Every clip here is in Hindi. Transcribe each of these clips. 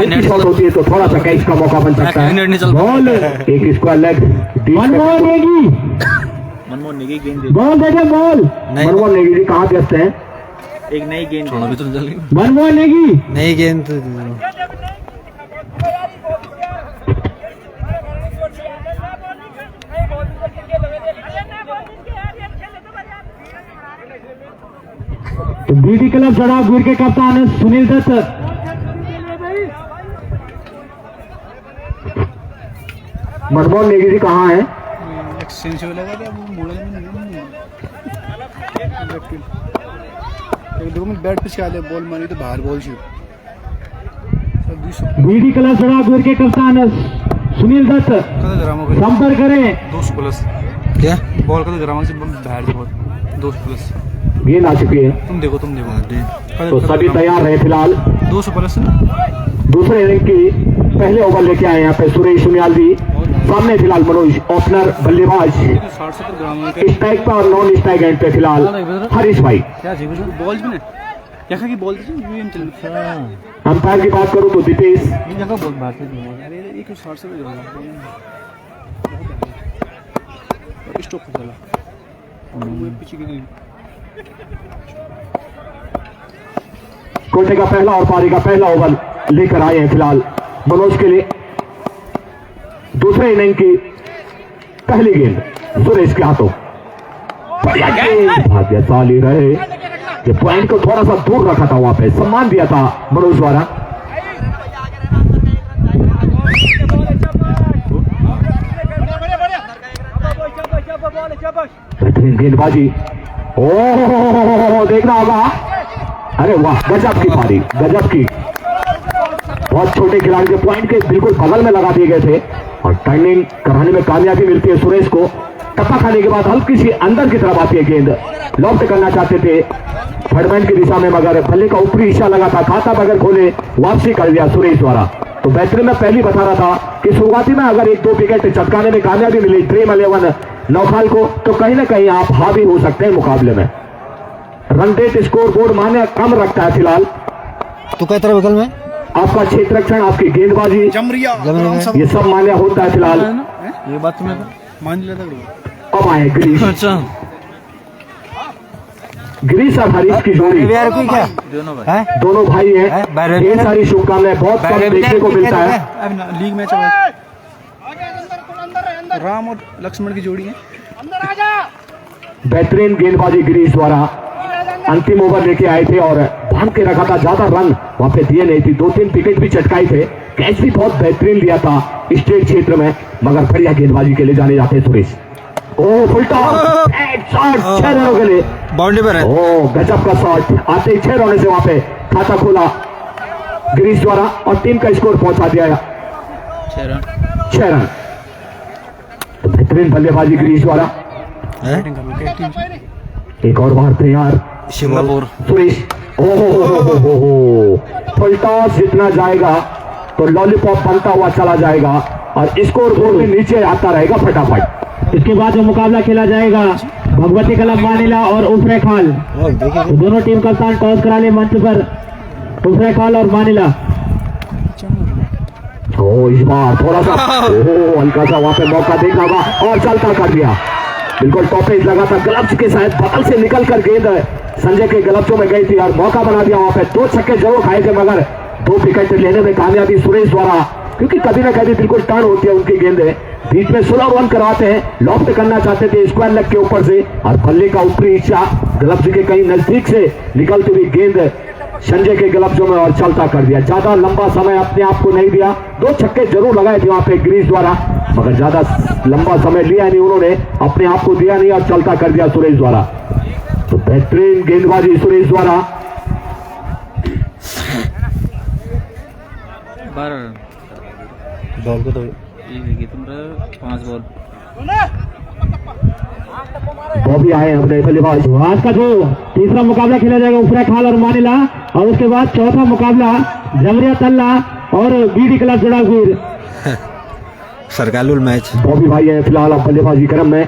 हल्की शॉट होती है तो थोड़ा सा कैच का मौका बन सकता है। बॉल एक स्क्वायर लेग मनमोहन नेगी गेंद बॉल देखे बॉल मनमोहन नेगी जी कहाँ व्यस्त हैं? एक नई गेंद मनमोहन नेगी नई गेंद तो बीडी क्लब जड़ावीर के कप्तान सुनील दत्त मनमोहन नेगी जी कहाँ है? बैट पिच के बॉल मारी तो बाहर बॉल बीडी क्लब जड़ावीर के कप्तान सुनील दत्त संपर्क करें। 200 प्लस क्या बॉल का तो ग्राम से बाहर बॉल 200 प्लस गेंद आ चुकी है। तुम देखो तो सभी तैयार रहे फिलहाल 200 प्लस दूसरे इनिंग की पहले ओवर लेके आए यहाँ पे सुरेश सुनियाल जी। सामने फिलहाल मनोज ओपनर बल्लेबाज 60-70 ग्राम स्ट्राइक पे और नॉन स्ट्राइक एंड पे फिलहाल हरीश भाई। बॉल भी ना क्या की बॉल अंपायर की बात करूँ तो दीपेश कोटे का पहला और पारी का पहला ओवर लेकर आए हैं फिलहाल मनोज के लिए। दूसरे इनिंग की पहली गेंद सुरेश के हाथों बढ़िया गेंद भाग्यशाली रहे। ये पॉइंट को थोड़ा सा दूर रखा था, वहां पे सम्मान दिया था मनोज द्वारा। बेहतरीन गेंदबाजी देखना होगा। अरे वाह गजब की पारी गजब की। बहुत छोटे खिलाड़ी के पॉइंट के बिल्कुल बगल में लगा दिए गए थे और टाइमिंग कराने में कामयाबी मिलती है सुरेश को। टप्पा खाने के बाद हल्की सी अंदर की तरफ आती है गेंद। लॉफ्ट करना चाहते थे थर्डमैन की दिशा में मगर बल्ले का ऊपरी हिस्सा लगा था, खाता बगैर खोले वापसी कर दिया सुरेश द्वारा। तो बेहतरीन मैं पहले बता रहा था कि शुरुआती में अगर 1-2 विकेट चटकाने में कामयाबी मिली ड्रीम 11 नौखाल को तो कहीं ना कहीं आप हावी हो सकते हैं मुकाबले में। रन रेट स्कोर बोर्ड मान्य कम रखता है फिलहाल। तो कहते रहे बगल में आपका क्षेत्र रक्षण आपकी गेंदबाजी ये सब मान्य होता है फिलहाल। ये बात तुम्हें मान लिया। अब आए गिरीश गिरीश और हरीश की जोड़ी क्या दोनों भाई हैं। ढेर सारी शुभकामनाएं बहुत कम देखने को मिलता है। लीग मैच राम और लक्ष्मण की जोड़ी है। बेहतरीन गेंदबाजी गिरीश द्वारा अंतिम ओवर लेके आए थे और बांध के रखा था, ज्यादा रन वहां पे दिए नहीं थी। 2-3 विकेट भी चटकाए थे, कैच भी बहुत बेहतरीन लिया था स्ट्रेट क्षेत्र में मगर बढ़िया गेंदबाजी के लिए जाने जाते सुरेश। ओ फुलटा शॉट 6 रनों के लिए बाउंड्री पर है। ओ गजब का शॉट आते ही 6 रनों से वहां पे खाता खोला गिरीश द्वारा और टीम का स्कोर पहुंचा दिया 6 रन। तो बेहतरीन बल्लेबाजी गिरीश द्वारा। एक और बार तैयार सिंगापुर सुरेश। फुल टॉस जितना जाएगा तो लॉलीपॉप बनता हुआ चला जाएगा और स्कोर बोर्ड में नीचे आता रहेगा फटाफट। इसके बाद जो मुकाबला खेला जाएगा भगवती क्लब मानिला और उफरे खाल। तो दोनों टीम का स्थान टॉस करा ले मंच पर उफरे खाल और मानिला। इस बार थोड़ा सा हल्का सा वहां पे मौका देखना होगा और चलता कर दिया। बिल्कुल टॉपेज लगा था ग्लव्स के साथ बगल से निकल कर गेंद संजय के ग्लव्सों में गई थी और मौका बना दिया वहां पे। 2 छक्के जरूर खाए थे मगर 2 विकेट लेने में कामयाबी सुरेश द्वारा, क्योंकि कभी ना कभी बिल्कुल टर्न होती है उनकी गेंदें। बीच में 16 रन करवाते हैं, लॉफ्ट करना चाहते थे स्क्वायर लेग के ऊपर से और बल्ले का ऊपरी हिस्सा ग्लव्स के कहीं नजदीक से निकलती हुई गेंद संजय के ग्लव्सों में और चलता कर दिया। ज्यादा लंबा समय अपने आप को नहीं दिया। 2 छक्के जरूर लगाए थे वहां पे गिरीश द्वारा मगर ज्यादा लंबा समय लिया नहीं उन्होंने, अपने आप को दिया नहीं और चलता कर दिया सुरेश द्वारा। तो बेहतरीन गेंदबाजी सुरेश द्वारा। 12 बॉल को तो 5 बॉल बॉबी आए अपने बल्लेबाज। आज का जो तीसरा मुकाबला खेला जाएगा उफरा खाल और मानिला और उसके बाद चौथा मुकाबला जमरिया तल्ला और बीडी क्लब जड़ावीर। सरकालुल मैच। बॉबी भाई है फिलहाल अब बल्लेबाजी क्रम में,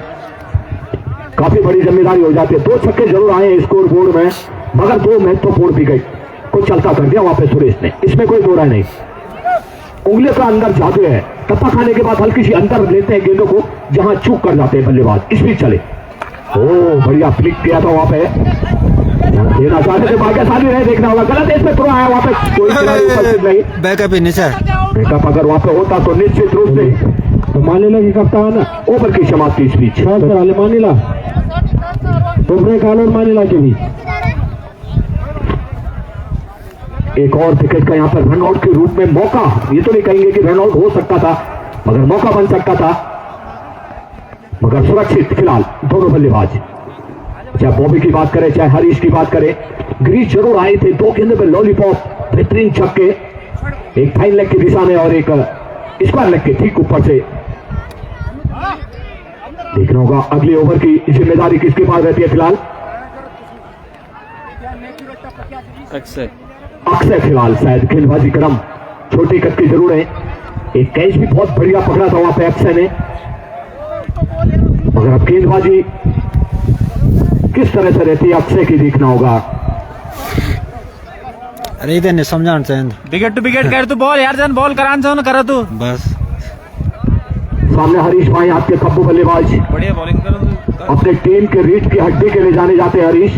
काफी बड़ी जिम्मेदारी हो जाती है। 2 छक्के जरूर आए स्कोर बोर्ड में मगर 2 महत्वपूर्ण विकेट को चलता कर दिया वहां पे सुरेश ने, इसमें कोई दो राय नहीं। उंगलियों का अंदर जादू है, टप्पा खाने के बाद हल्की सी अंदर लेते हैं गेंदों को जहां चूक कर जाते हैं बल्लेबाज। स्पीड चले, ओ बढ़िया फ्लिक किया था वहां पे, देना चाहते थे, भाग्यशाली रहे, देखना होगा। गलत इसमें थ्रो आया वहां पे, कोई खिलाड़ी उपस्थित नहीं। बैकअप ही नीचे। बैकअप अगर वहां पे होता तो निश्चित रूप से तो मानिला की कप्तान ओवर की समाप्ति इस बीच मानिला दोपहर काल और मानिला के बीच एक और विकेट का यहाँ पर रनआउट के रूप में मौका, ये तो नहीं कहेंगे कि रनआउट हो सकता था, मगर मौका बन सकता था, मगर सुरक्षित फिलहाल दोनों बल्लेबाज, चाहे बॉबी की बात करें चाहे हरीश की बात करें। ग्रीस जरूर आए थे, 2 गेंदों पे लॉलीपॉप, बेहतरीन छक्के, एक फाइन लेग की दिशा में और एक स्क्वायर लेग के ठीक ऊपर से। देखना होगा अगले ओवर की जिम्मेदारी किसके पास रहती है फिलहाल। अक्षय अक्षय फिलहाल शायद गेंदबाजी क्रम छोटी कद की जरूर है। एक कैच भी बहुत बढ़िया पकड़ा था वहां पे अक्षय ने, मगर अब गेंदबाजी किस तरह से रहती है अक्षय की देखना होगा। अरे इधर नहीं समझाना चाहिए। विकेट टू विकेट कर तू बॉल यार, जन बॉल करान छो ना करा तू। बस सामने हरीश भाई आपके कब्बू बल्लेबाज, बढ़िया बॉलिंग करो तू। अपने टीम के रीढ़ की हड्डी के लिए जाने जाते हैं हरीश।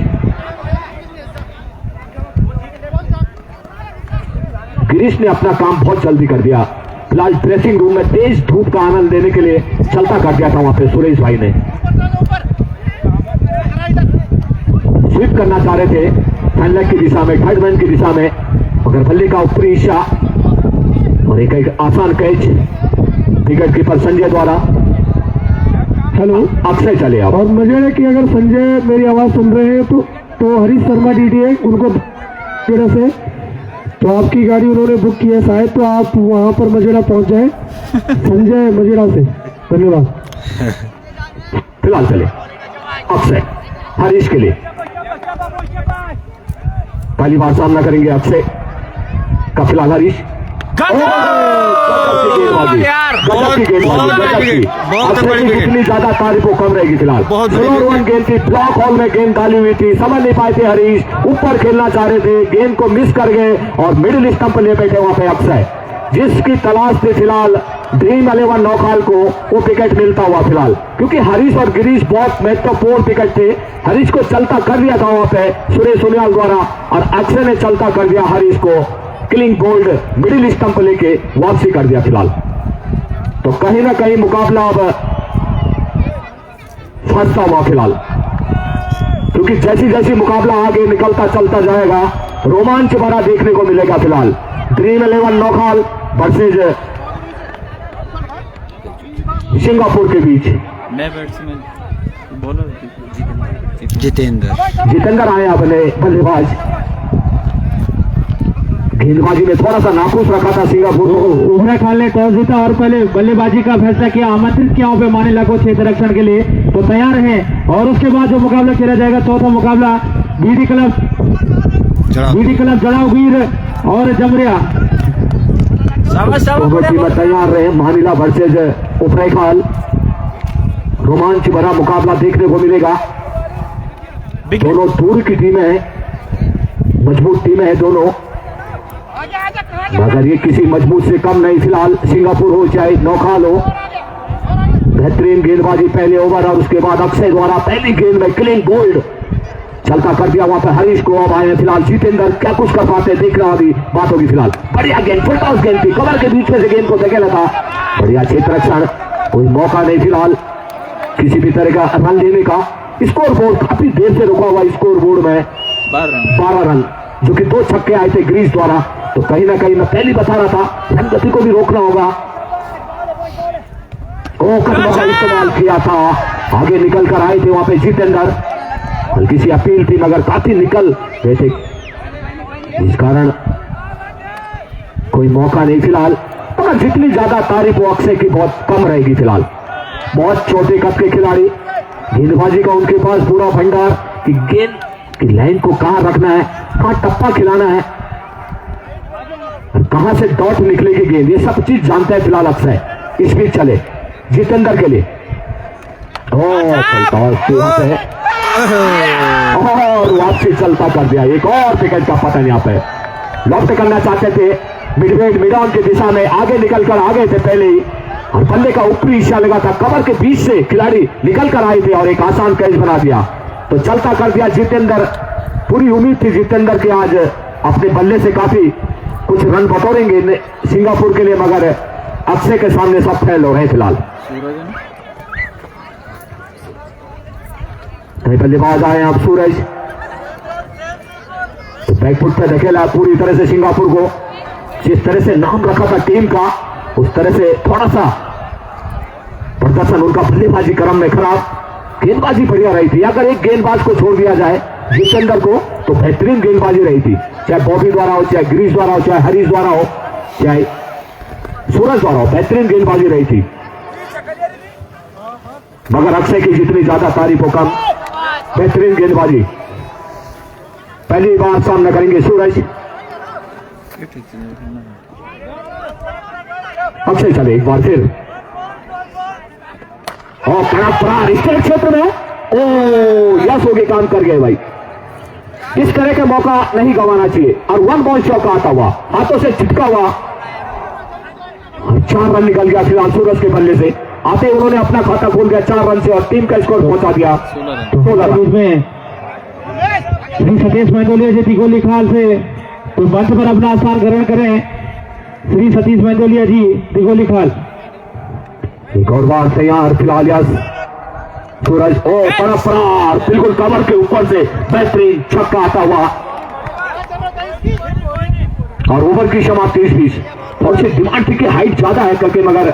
गिरीश ने अपना काम बहुत जल्दी कर दिया, फिलहाल ड्रेसिंग रूम में तेज धूप का आनंद लेने के लिए चलता कर दिया था वहां पे सुरेश भाई ने। स्वीप करना चाह रहे थे फैन लेग की दिशा में, थर्ड मैन की दिशा में, मगर बल्ले का ऊपरी हिस्सा और एक आसान कैच विकेट कीपर संजय द्वारा। हेलो अक्षय चले अब। और मजे कि अगर संजय मेरी आवाज सुन रहे हैं तो हरीश शर्मा डीडीए उनको मजेड़ा से, तो आपकी गाड़ी उन्होंने बुक की है शायद, तो आप वहां पर मजेड़ा पहुंच जाए संजय मजेड़ा से। धन्यवाद। फिलहाल चले अक्षय हरीश के लिए, पहली बार सामना करेंगे अक्षय का फिलहाल हरीश। जितनी ज्यादा तारीफ को कम रहेगी फिलहाल। गेंद थी, ब्लॉक हॉल में गेंद डाली हुई थी, समझ नहीं पाए थे हरीश, ऊपर खेलना चाह रहे थे, गेंद को मिस कर गए और मिडिल स्टंप ले बैठे वहां पे अक्षय, जिसकी तलाश थी फिलहाल ड्रीम 11 नौखाल को वो विकेट मिलता हुआ फिलहाल, क्योंकि हरीश और गिरीश बहुत महत्वपूर्ण विकेट थे। हरीश को चलता कर दिया था वहां पे सुरेश सोनियाल द्वारा और अक्षय ने चलता कर दिया हरीश को, क्लीन बोल्ड मिडिल स्टंप लेके वापसी कर दिया फिलहाल। तो कहीं ना कहीं मुकाबला अब फंसता हुआ फिलहाल, क्योंकि जैसी जैसी मुकाबला आगे निकलता चलता जाएगा रोमांच भरा देखने को मिलेगा फिलहाल। ड्रीम 11 नौखाल वर्सेज सिंगापुर के बीच। मैं बैट्समैन बोलो जितेंद्र आए अपने बल्लेबाज, गेंदबाजी में थोड़ा सा नाखुश रखा था सिंगापुर को। उभरा खाल ने टॉस जीता और पहले बल्लेबाजी का फैसला किया, आमंत्रित किया पे मानिला को क्षेत्र रक्षण के लिए, तो तैयार हैं। और उसके बाद जो मुकाबला खेला जाएगा चौथा मुकाबला बीडी क्लब जड़ावगीर और जमरिया। दोनों टीमें तैयार रहे, मानिला वर्सेज उपरायखाल, रोमांच भरा मुकाबला देखने को मिलेगा। दोनों दूर की टीमें हैं, मजबूत टीमें हैं दोनों, मगर ये किसी मजबूत से कम नहीं। फिलहाल सिंगापुर हो चाहे नौखाल हो, बेहतरीन गेंदबाजी पहले ओवर और उसके बाद अक्षय द्वारा पहली गेंद में क्लीन बोल्ड चलता कर दिया वहां पर हरीश को। अब आए फिलहाल जितेंद्र, क्या कुछ कर पाते देख रहा अभी बात होगी फिलहाल। बढ़िया गेंद, फुल टॉस गेंद थी, कवर के बीच में से गेंद को धकेला था, बढ़िया क्षेत्र रक्षण, कोई मौका नहीं फिलहाल किसी भी तरह का रन लेने का। स्कोर बोर्ड काफी देर से रुका हुआ, स्कोर बोर्ड में 12 रन, जो कि 2 छक्के आए थे ग्रीस द्वारा। तो कहीं ना कहीं मैं पहले बता रहा था रन गति को भी रोकना होगा। कदमों का इस्तेमाल किया था, आगे निकल कर आए थे वहां पे जितेंद्र, हल्की सी अपील थी मगर काफी निकल गए थे, इस कारण कोई मौका नहीं फिलहाल। मगर जितनी ज्यादा तारीफ वो अक्षय की बहुत कम रहेगी फिलहाल। बहुत छोटे कद के खिलाड़ी, गेंदबाजी का उनके पास पूरा भंडार कि गेंद की लाइन को कहां रखना है, कहां टप्पा खिलाना है, कहां से डॉट निकलेगी गेंद, ये सब चीज जानते हैं फिलहाल अक्षय। इस बीच चले जितेंद्र के लिए, और वापसी चलता कर दिया, एक और विकेट का पतन यहाँ पे। लॉफ्ट करना चाहते थे मिडवेट मिडॉन की दिशा में आगे निकल कर आ गए थे पहले ही, और बल्ले का ऊपरी हिस्सा लगा था, कवर के बीच से खिलाड़ी निकल कर आए थे और एक आसान कैच बना दिया। तो चलता कर दिया जितेंद्र। पूरी उम्मीद थी जितेंद्र के आज अपने बल्ले से काफी कुछ रन बटोरेंगे सिंगापुर के लिए, मगर अक्षय के सामने सब फेल हो रहे हैं फिलहाल। बल्लेबाज आए अब सूरज, तो बैकफुट पे धकेला पूरी तरह से सिंगापुर को। जिस तरह से नाम रखा था टीम का, उस तरह से थोड़ा सा प्रदर्शन उनका बल्लेबाजी क्रम में खराब। गेंदबाजी बढ़िया रही थी, अगर एक गेंदबाज को छोड़ दिया जाए जितेंद्र को, तो बेहतरीन गेंदबाजी रही थी, चाहे बॉबी द्वारा हो, चाहे गिरीश द्वारा हो, चाहे हरीश द्वारा हो, चाहे सूरज द्वारा हो, बेहतरीन गेंदबाजी रही थी। मगर अक्षय की जितनी ज्यादा तारीफ हो कम, बेहतरीन गेंदबाजी। पहली बार सामना करेंगे सूरज। अक्षय चले एक बार फिर, और कड़ा प्रहार इस क्षेत्र में, ओ यस हो गए, काम कर गए भाई। इस तरह का मौका नहीं गंवाना चाहिए। और 1 बॉल चौका आता हुआ, हाथों से चिपका हुआ, 4 रन निकल गया फिलहाल सूरज के बल्ले से। आते उन्होंने अपना खाता खोल दिया 4 रन से और टीम का स्कोर पहुंचा दिया 16 रन में। श्री सतीश मैंदोलिया जी तिगोली खाल से तो मंच पर अपना स्थान ग्रहण करें। श्री सतीश मैंदोलिया जी तिगोली खाल। एक और बार तैयार फिलहाल यस सूरज, ओ बड़ा प्रहार, बिल्कुल कवर के ऊपर से बेहतरीन छक्का आता हुआ, और ओवर की समाप्ति 20 और उसकी डिमांड थी कि हाइट ज्यादा है करके, मगर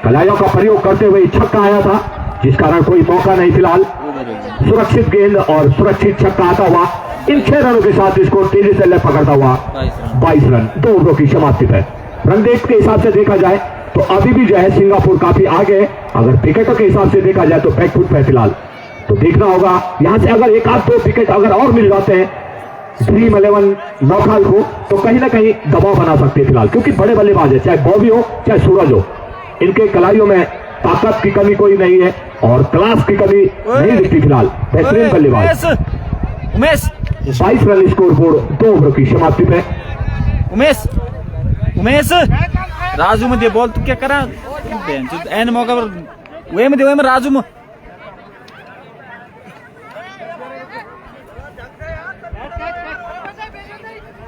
कलाइयों का प्रयोग करते हुए छक्का आया था, जिस कारण कोई मौका नहीं फिलहाल। सुरक्षित गेंद और सुरक्षित छक्का आता हुआ। इन 6 रनों के साथ इसको तेजी से ले पकड़ता हुआ 22 रन 2 ओवरों की समाप्ति पर। रन रेट के हिसाब से देखा जाए तो अभी भी जो है सिंगापुर काफी आगे। अगर विकेटों के हिसाब से देखा जाए तो बैकफुट पे फिलहाल। तो देखना होगा यहां से अगर 1-2 विकेट अगर और मिल जाते हैं ड्रीम 11 नौखाल को, तो कहीं ना कहीं दबाव बना सकते हैं फिलहाल, क्योंकि बड़े बल्लेबाज है, चाहे बॉबी हो चाहे सूरज हो, इनके कलाइयों में ताकत की कमी कोई नहीं है और क्लास की कमी नहीं दिखती फिलहाल। बेहतरीन बल्लेबाज। Umesh 22 run score board 2 over की समाप्ति पे। उमेश राजू में दे बॉल, तू क्या करा एन मौका पर वे में दे, वे में राजू में।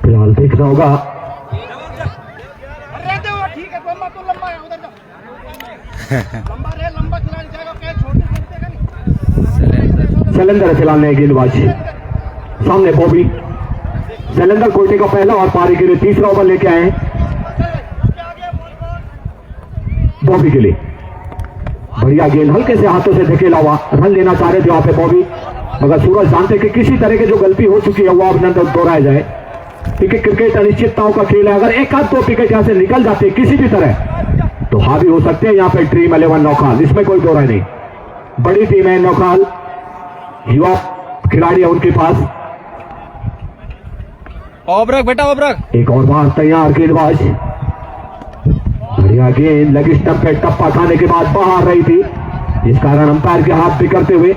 फिलहाल देखना होगा शैलेंद्र फिलहाल ने गेंदबाज सामने बॉबी। शैलेंद्र कोयटे का पहला और पारी के लिए तीसरा ओवर लेके आए हैं बॉबी के लिए। बढ़िया गेंद हल्के से हाथों से धकेला हुआ, रन लेना चाह रहे थे वहां पे बॉबी, मगर सूरज जानते कि किसी तरह की जो गलती हो चुकी है वो अब न दोहराया जाए, क्योंकि क्रिकेट अनिश्चितताओं का खेल है। अगर 1-2 विकेट यहां से निकल जाते किसी भी तरह तो हावी हो सकते हैं यहाँ पे ड्रीम 11 नौखाल, इसमें कोई दो राय नहीं। बड़ी टीम है नौखाल, युवा खिलाड़ी है उनके पास। ओब्रक बेटा ओब्रक। एक और बार तैयार गेंदबाज, बढ़िया गेंद लगी स्टंप पे, टप्पा खाने के बाद बाहर रही थी, जिस कारण अंपायर के हाथ बिगड़ते हुए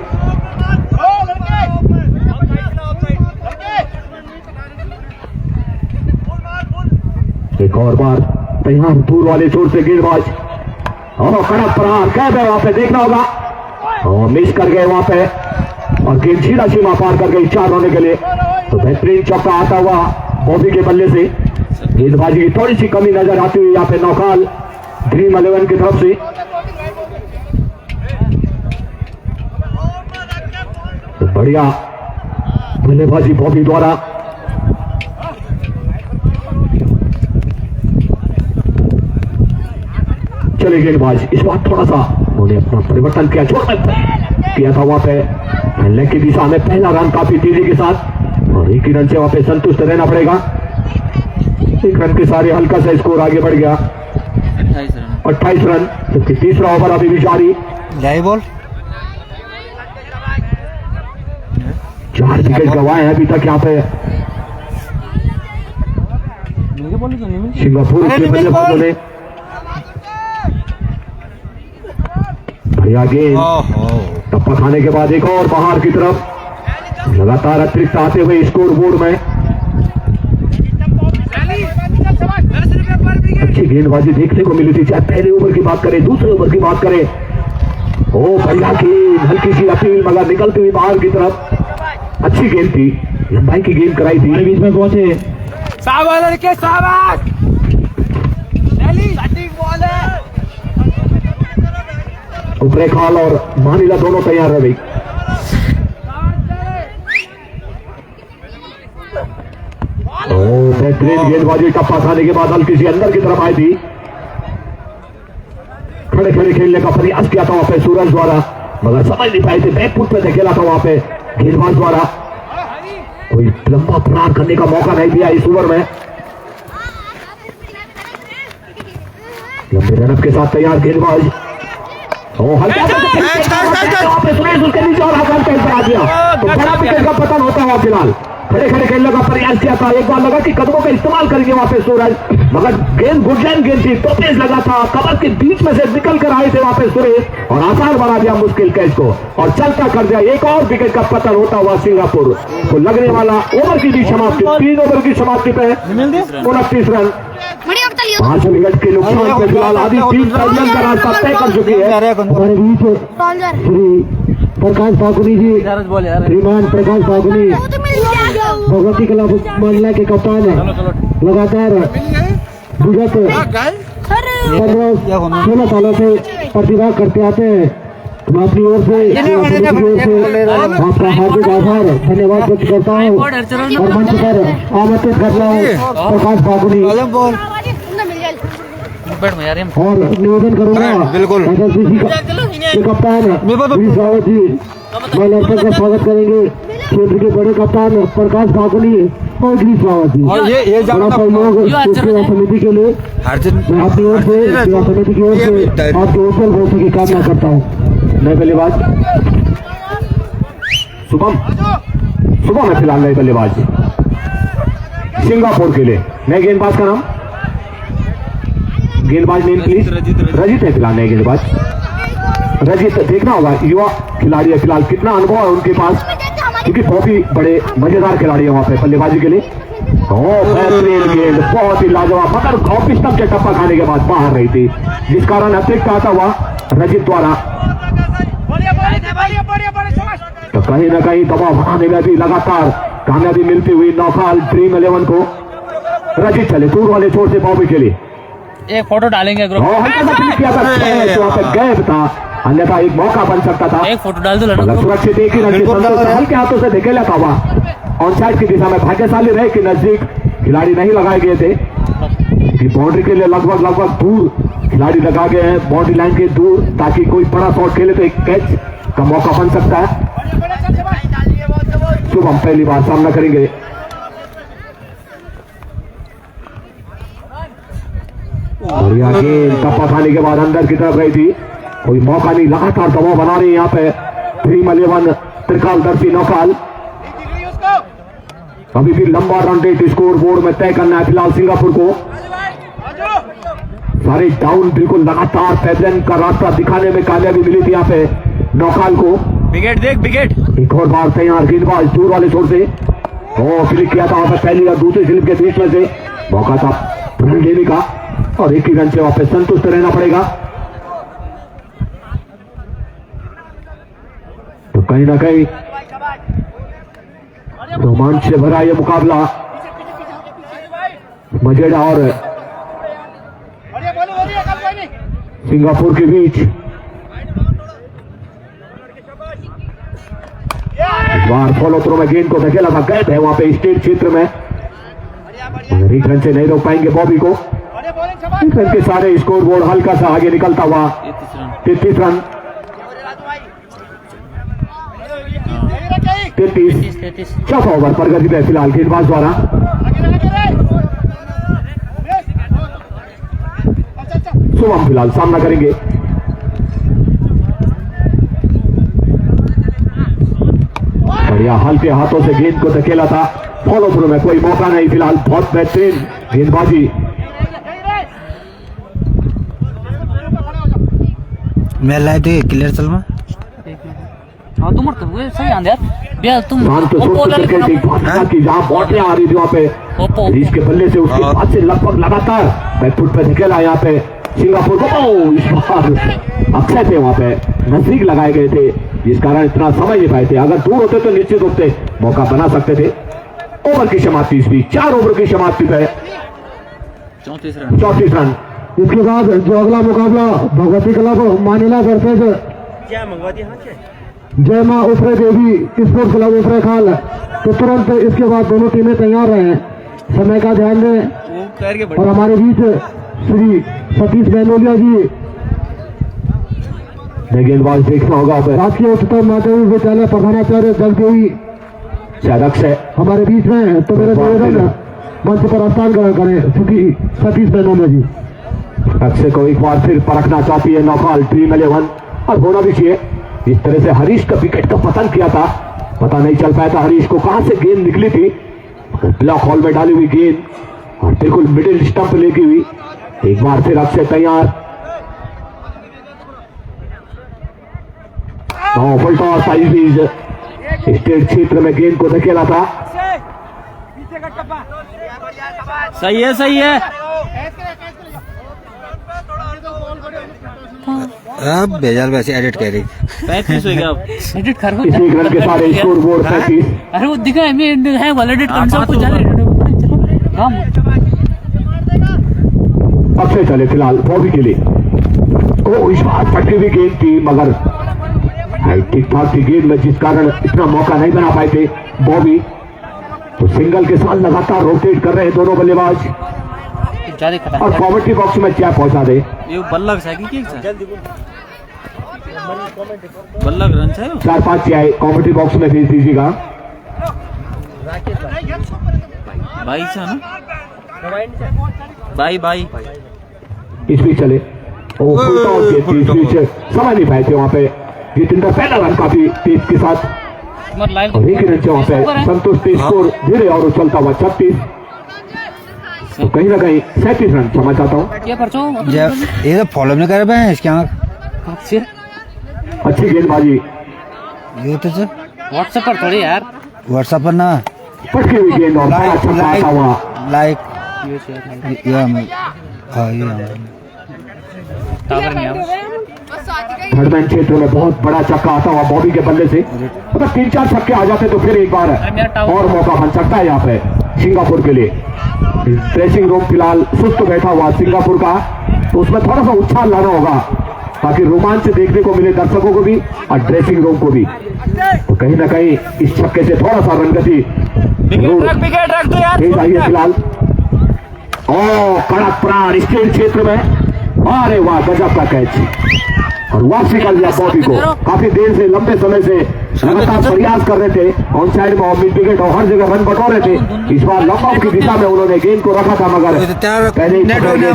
एक और बार तैयार दूर वाले छोर से गेंदबाज और कड़क प्रहार कैद है वहां पे, देखना होगा और मिस कर गए वहां पे और गेंद सीधा सीमा पार कर गई 4 होने के लिए। तो बेहतरीन चौका आता हुआ बॉबी के बल्ले से। गेंदबाजी की थोड़ी सी कमी नजर आती हुई यहाँ पे नौखाल ड्रीम 11 की तरफ से। तो बढ़िया बल्लेबाजी बॉबी द्वारा। चले गेंदबाज, इस बार थोड़ा सा उन्होंने अपना परिवर्तन किया, छोटा किया था वहां पे लेग की दिशा में पहला रन काफी तेजी के साथ और 1 ही रन से वहां पे संतुष्ट रहना पड़ेगा। 1 रन के सारे हल्का सा स्कोर आगे बढ़ गया 28 रन, जबकि तीसरा ओवर अभी भी जारी। जाए बॉल 4 विकेट गंवाए हैं अभी तक यहाँ पे सिंगापुर के बल्लेबाजों ने। बढ़िया गेंद, टप्पा खाने के बाद एक और बाहर की तरफ, लगातार अतिरिक्त आते हुए स्कोर बोर्ड में। अच्छी गेंदबाजी देखने को मिली थी, चाहे पहले ओवर की बात करें दूसरे ओवर की बात करें। ओ बढ़िया गेंद, हल्की सी अपील मगर निकलती हुई बाहर की तरफ। अच्छी गेंद थी, लंबाई की गेंद कराई थी। बीच में पहुंचे शाबाश लड़के शाबाश। बॉल है। ऊपरे खाल और मानिला दोनों तैयार है भाई। बेहतरीन गेंदबाजी, टप्पा खाने के बाद हल्की सी अंदर की तरफ आई थी। खड़े खड़े खेलने का प्रयास किया था वहां पे सूरज द्वारा, मगर समझ नहीं पाए थे। बैकफुट पे खेला था वहां पे गेंदबाज द्वारा। कोई लंबा प्रहार करने का मौका नहीं दिया इस ओवर में। लंबे रनअप के साथ तैयार गेंदबाज। हल्का सुरेश उसके नीचे और आसान कहीं पर आ गया, तो बड़ा विकेट का पतन होता हुआ फिलहाल। खड़े खड़े खेलने का प्रयास किया था, एक बार लगा कि कदमों का इस्तेमाल करेंगे वहां पे सूरज, मगर गेंद गुडलैंड गेंद थी, तो तेज लगा था। कवर के बीच में से निकल कर आए थे वहां पे सुरेश और आसान बना दिया मुश्किल कैच को और चलता कर दिया। एक और विकेट का पतन होता हुआ सिंगापुर को लगने वाला ओवर की भी समाप्ति, 3 ओवर की समाप्ति पे 29 रन। 5 विकेट के नुकसान पे फिलहाल आधी टीम फाइनल का रास्ता तय कर चुकी है। हमारे बीच श्री प्रकाश फाकुनी जी, श्रीमान प्रकाश फाकुनी भगवती क्लब मंडला के कप्तान है। लगातार विगत 15-16 सालों से प्रतिभा करते आते हैं। मैं अपनी ओर से आपका हार्दिक आभार धन्यवाद व्यक्त करता हूँ और मंच पर आमंत्रित करता हूँ प्रकाश फाकुनी और निवेदन करूंगा बिल्कुल कप्तान रावत जी, मैं लड़के का स्वागत करेंगे क्षेत्र के बड़े कप्तान प्रकाश फाकुनी और गिरीश रावत जी। और ये बड़ा सहयोग सेवा समिति के लिए मैं अपनी ओर से सेवा समिति की ओर से आपके उज्जवल भविष्य की कामना करता हूँ। नए बल्लेबाज सुबह में फिलहाल नए बल्लेबाज सिंगापुर के लिए नए गेंदबाज का नाम, गेंदबाज नेम प्लीज। रजित है फिलहाल नए गेंदबाज। रजित देखना होगा, युवा खिलाड़ी है फिलहाल, कितना अनुभव है उनके पास, क्योंकि बहुत ही बड़े मजेदार खिलाड़ी है वहां पे बल्लेबाजी के लिए। बेहतरीन गेंद, बहुत ही लाजवाब, मगर ऑफिस तक के टप्पा खाने के बाद बाहर रही थी, जिस कारण अतिरिक्त आता हुआ रजित द्वारा। तो कहीं ना कहीं दबाव बनाने में भी लगातार कामयाबी मिलती हुई नौखाल ड्रीम 11 को। रजित चले दूर वाले छोर से बॉबी के लिए, एक फोटो डालेंगे ग्रुप में। हल्का सा क्लिक किया था, वहां पे गैप था, अन्यथा एक मौका बन सकता था। एक फोटो डाल दो मगर सुरक्षित एक ही रन हल्के हाथों से धकेला था वहां ऑन साइड की दिशा में। भाग्यशाली रहे कि नजदीक खिलाड़ी नहीं लगाए गए थे, कि बाउंड्री के लिए लगभग दूर खिलाड़ी लगा गए हैं, बाउंड्री लाइन के दूर, ताकि कोई बड़ा शॉट खेले तो एक कैच का मौका बन सकता है। शुभम पहली बार सामना करेंगे। बढ़िया गेंद, टप्पा खाने के बाद अंदर की तरफ गई थी, कोई मौका नहीं, लगातार दबाव बना रही है यहाँ पे ड्रीम 11 त्रिकालदर्शी नौकाल। अभी भी लंबा रन रेट स्कोर बोर्ड में तय करना है फिलहाल सिंगापुर को। सारे डाउन बिल्कुल लगातार पैदल का रास्ता दिखाने में कामयाबी मिली थी यहाँ पे नौकाल को। विकेट देख विकेट, एक और बार तैयार गेंदबाज दूर वाले छोर से स्लिप किया था वहां पर, पहली और दूसरी स्लिप के बीच में से मौका था रन लेने का और एक ही रन से वहां पर संतुष्ट रहना पड़ेगा। तो कहीं ना कहीं रोमांच से भरा यह मुकाबला मजेदार और सिंगापुर के बीच। इस बार फॉलो थ्रो में गेंद को धकेला था, गैप है वहां पे स्टेट क्षेत्र में, मगर एक रन से नहीं रोक पाएंगे बॉबी को। एक रन के सारे स्कोर बोर्ड हल्का सा आगे निकलता हुआ 33 रन 33 चौथा ओवर प्रगति पे फिलहाल गेंदबाज द्वारा। शुभम फिलहाल सामना करेंगे। बढ़िया हल्के हाथों से गेंद को धकेला था, फॉलो थ्रू में कोई मौका नहीं फिलहाल। बहुत बेहतरीन गेंदबाजी। मैं लाइट क्लियर चल में हाँ तुम सही आंदे यार तुम जहां बॉटें आ रही थी वहां पे के बल्ले से उसके बाद से लगभग लगातार बैकफुट पे धकेला यहाँ पे सिंगापुर को। ओ, इस बार अक्षय थे वहां पे, नजदीक लगाए गए थे, जिस कारण इतना समझ नहीं पाए थे। अगर दूर होते तो निश्चित रूप से मौका बना सकते थे। ओवर की समाप्ति इस बीच, 4 ओवर की समाप्ति पे 34 रन। इसके बाद जो अगला मुकाबला भगवती क्लब मानिला वर्सेस जय मां उफरे देवी स्पोर्ट्स क्लब उफरे खाल, तो तुरंत इसके बाद दोनों टीमें तैयार रहे। समय का ध्यान दें। और हमारे बीच श्री सतीश बेनोलिया जी, गेंदबाज देखना होगा राजकीय उच्चतर माध्यमिक विद्यालय प्रधानाचार्य जगदेवी अक्षय हमारे बीच में। तो मेरा निवेदन मंच पर स्थान करें सतीश बेनोलिया जी। अक्षय को एक बार फिर परखना चाहती है नौकाल ड्रीम 11, और होना भी चाहिए। इस तरह से हरीश का विकेट का पतन किया था, पता नहीं चल पाया था हरीश को कहां से गेंद निकली थी। ब्लॉक हॉल में डाली हुई गेंद और बिल्कुल मिडिल स्टंप लेगी हुई। एक बार फिर अक्षय तैयार, फुल टॉस, स्टेट क्षेत्र में गेंद को धकेला था। सही है, सही है। अब बेजार वैसे एडिट कर रही 35 हो गया अब। एडिट कर इसी एक रन के साथ स्कोर बोर्ड 35। अरे वो दिखा है वाला एडिट कर सब कुछ जाने। अक्षय चले फिलहाल बॉबी के लिए। ओ, इस बार फटकी हुई गेंद थी, मगर ठीक ठाक थी गेंद में, जिस कारण इतना मौका नहीं बना पाए थे बॉबी। तो सिंगल के साथ लगातार रोटेट कर रहे हैं दोनों बल्लेबाज, और कॉमेंट्री बॉक्स में क्या पहुंचा दे। ये बल्लक है कि बल्लक रन है 4-5 चाहे कॉमेंट्री बॉक्स में भेज दीजिएगा। भाई से ना, भाई इस बीच चले, ओ, फुल टॉस के इस बीच समझ नहीं पाए थे वहां पे जितेंद्र। पहला रन काफी तेज के साथ, और एक रन से वहां पे संतोष तेज स्कोर धीरे और उछलता हुआ 36। तो कहीं ना कहीं 37 रन क्षमा चाहता हूँ। ये तो फॉलो नहीं कर पाए इसके आँख। अच्छी गेंदबाजी, ये तो व्हाट्सएप पर थोड़ी यार, व्हाट्सएप पर ना पटकी हुई गेंद और बड़ा छक्का आता हुआ। लाइक थर्डमैन क्षेत्र में बहुत बड़ा छक्का आता हुआ बॉबी के बल्ले से। अगर 3-4 छक्के आ जाते तो फिर एक बार और मौका बन सकता है यहाँ पे सिंगापुर के लिए। ड्रेसिंग रूम फिलहाल सुस्त बैठा हुआ सिंगापुर का, तो उसमें थोड़ा सा उछाल लाना होगा ताकि रोमांच देखने को मिले दर्शकों को भी और ड्रेसिंग रूम को भी। तो कहीं ना कहीं इस छक्के से थोड़ा सा रनगति तेज आई है फिलहाल। ओ, कड़क प्राण स्टेट क्षेत्र में, अरे वाह गजब का कैच, और वापसी कर दिया बॉबी को। काफी देर से, लंबे समय से लगातार प्रयास कर रहे थे ऑन साइड में, मिड विकेट और हर जगह रन बटोर रहे थे। इस बार लंबा की दिशा में उन्होंने गेंद को रखा था, मगर पहले ही खिलाड़ियों